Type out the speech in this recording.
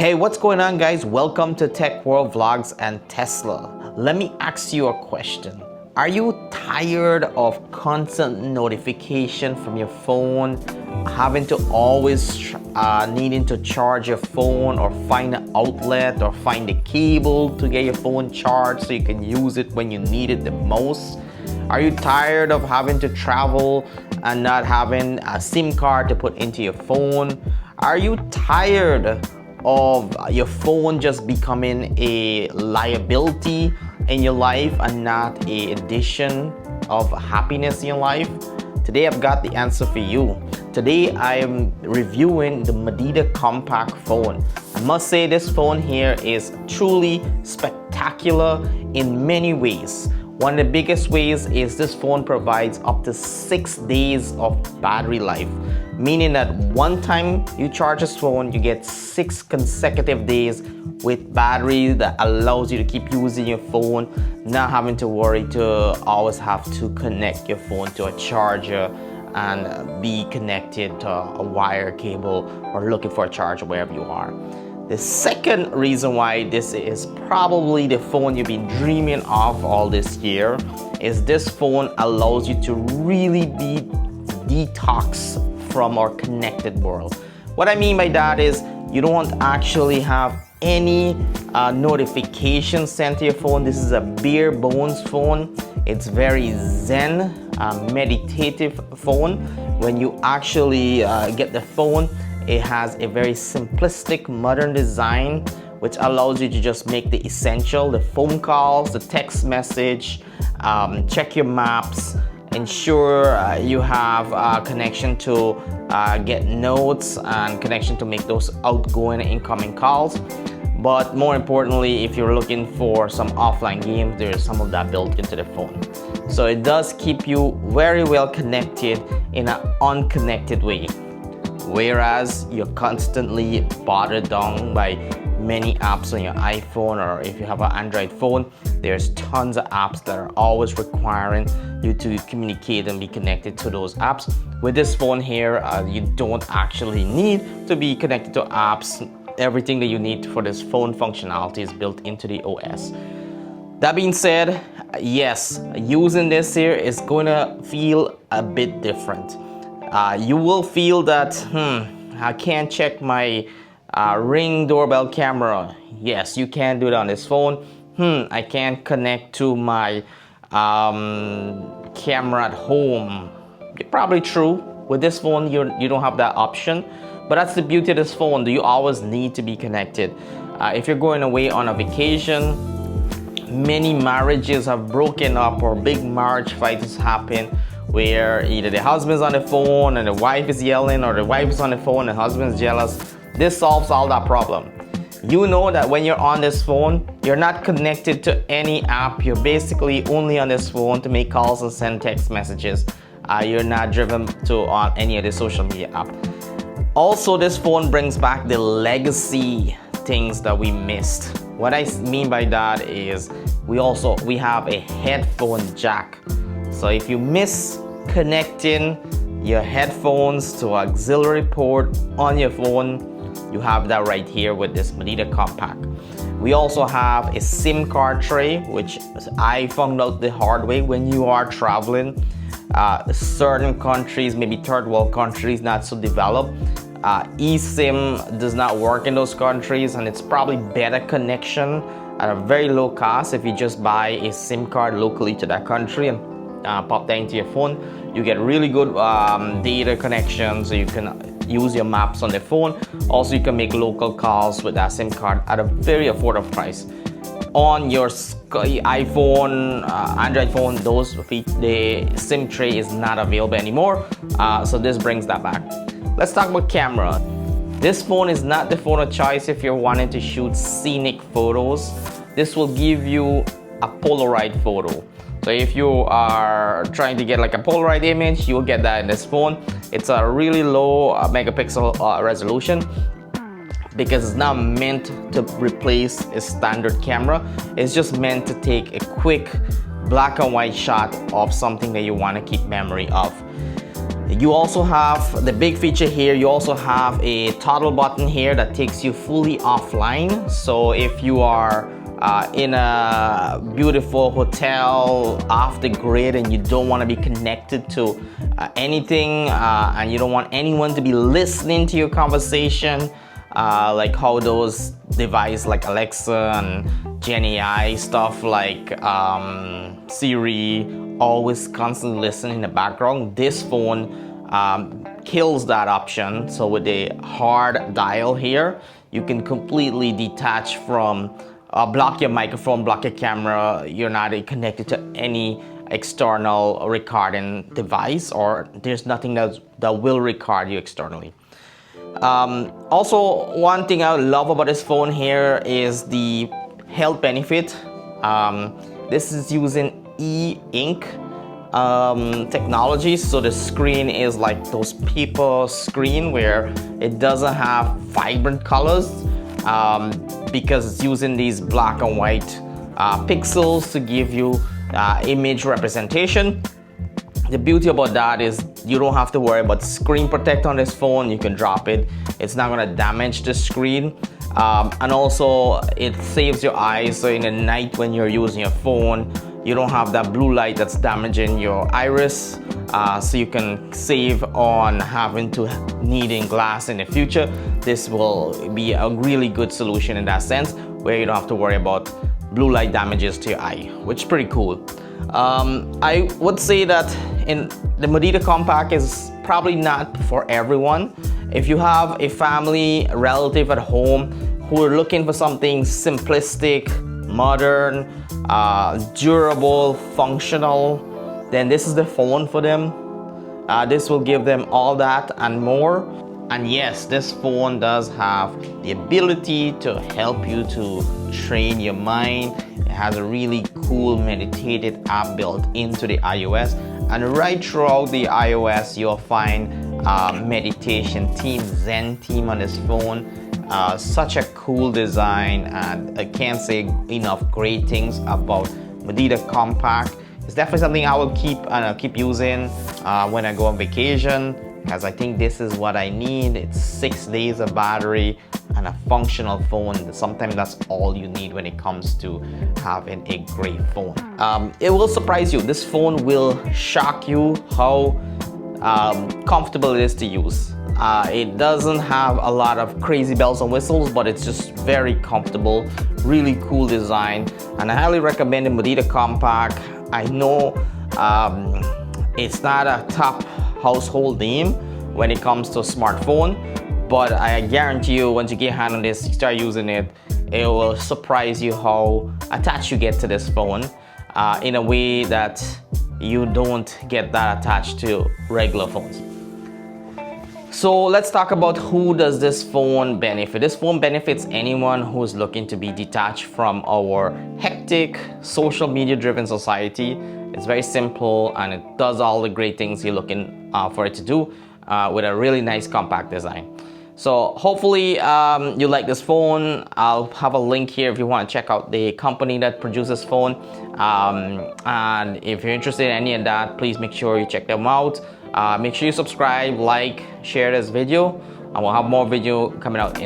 Hey, what's going on, guys? Welcome to Tech World Vlogs and Tesla. Let me ask you a question. Are you tired of constant notification from your phone, having to always needing to charge your phone or find an outlet or find a cable to get your phone charged so you can use it when you need it the most? Are you tired of having to travel and not having a SIM card to put into your phone? Are you tired of your phone just becoming a liability in your life and not an addition of happiness in your life? Today I've got the answer for you. Today I am reviewing the Mudita Kompakt phone. I must say this phone here is truly spectacular in many ways. One of the biggest ways is this phone provides up to 6 days of battery life, meaning that one time you charge this phone, you get 6 consecutive days with battery that allows you to keep using your phone, not having to worry to always have to connect your phone to a charger and be connected to a wire cable or looking for a charger wherever you are. The second reason why this is probably the phone you've been dreaming of all this year is this phone allows you to really be detox from our connected world. What I mean by that is you don't actually have any notifications sent to your phone. This is a bare bones phone. It's very zen, meditative phone. When you actually get the phone, it has a very simplistic modern design which allows you to just make the essential, the phone calls, the text message, check your maps, ensure you have a connection to get notes and connection to make those outgoing and incoming calls. But more importantly, if you're looking for some offline games, there's some of that built into the phone. So it does keep you very well connected in an unconnected way. Whereas you're constantly bothered down by many apps on your iPhone, or if you have an Android phone, there's tons of apps that are always requiring you to communicate and be connected to those apps. With this phone here, you don't actually need to be connected to apps. Everything that you need for this phone functionality is built into the OS. That being said, yes, using this here is going to feel a bit different. You will feel that, I can't check my Ring doorbell camera. Yes, you can do it on this phone. I can't connect to my camera at home. Probably true. With this phone, you don't have that option. But that's the beauty of this phone. Do you always need to be connected? If you're going away on a vacation, many marriages have broken up or big marriage fights happen where either the husband's on the phone and the wife is yelling, or the wife is on the phone and the husband's jealous. This solves all that problem. You know that when you're on this phone, you're not connected to any app. You're basically only on this phone to make calls and send text messages. You're not driven to on any of the social media app. Also, this phone brings back the legacy things that we missed. What I mean by that is we have a headphone jack. So if you miss connecting your headphones to auxiliary port on your phone, you have that right here with this Mudita Kompakt. We also have a SIM card tray, which I found out the hard way. When you are traveling, certain countries, maybe third world countries, not so developed, eSIM does not work in those countries, and it's probably better connection at a very low cost if you just buy a SIM card locally to that country and pop that into your phone. You get really good data connection, so you can use your maps on the phone. Also, you can make local calls with that SIM card at a very affordable price. On your iPhone, Android phone, the SIM tray is not available anymore. So this brings that back. Let's talk about camera. This phone is not the phone of choice if you're wanting to shoot scenic photos. This will give you a Polaroid photo. So if you are trying to get like a Polaroid image, you'll get that in this phone. It's a really low megapixel resolution because it's not meant to replace a standard camera. It's just meant to take a quick black and white shot of something that you want to keep memory of. You also have the big feature here. You also have a toggle button here that takes you fully offline. So if you are in a beautiful hotel off the grid and you don't want to be connected to anything, and you don't want anyone to be listening to your conversation, like how those devices like Alexa and Gen AI stuff like Siri always constantly listen in the background, this phone kills that option. So with the hard dial here, you can completely detach from block your microphone, block your camera. You're not connected to any external recording device, or there's nothing that will record you externally. Also, one thing I love about this phone here is the health benefit. This is using e-ink technology, so the screen is like those paper screen where it doesn't have vibrant colors, because it's using these black and white pixels to give you image representation. The beauty about that is you don't have to worry about screen protect on this phone. You can drop it, it's not going to damage the screen. And also it saves your eyes, so in the night when you're using your phone, you don't have that blue light that's damaging your iris, so you can save on having to needing glass in the future. This will be a really good solution in that sense, where you don't have to worry about blue light damages to your eye, which is pretty cool. I would say that in the Mudita Kompakt is probably not for everyone. If you have a family relative at home who are looking for something simplistic, modern, durable, functional, then this is the phone for them. This will give them all that and more. And yes, this phone does have the ability to help you to train your mind. It has a really cool meditative app built into the iOS, and right throughout the iOS you'll find meditation theme, Zen theme on this phone. Such a cool design, and I can't say enough great things about Mudita Kompakt. It's definitely something I will keep using when I go on vacation, because I think this is what I need. It's 6 days of battery and a functional phone. Sometimes that's all you need when it comes to having a great phone. It will surprise you. This phone will shock you how comfortable it is to use. It doesn't have a lot of crazy bells and whistles, but it's just very comfortable, really cool design, and I highly recommend the Mudita Kompakt. I know it's not a top household name when it comes to a smartphone, but I guarantee you once you get a hand on this, you start using it, it will surprise you how attached you get to this phone in a way that you don't get that attached to regular phones. So let's talk about who does this phone benefit. This phone benefits anyone who's looking to be detached from our hectic social media driven society. It's very simple and it does all the great things you're looking for it to do with a really nice compact design. So hopefully you like this phone. I'll have a link here if you want to check out the company that produces phone. And if you're interested in any of that, please make sure you check them out. Make sure you subscribe, like, share this video, and we'll have more video coming out in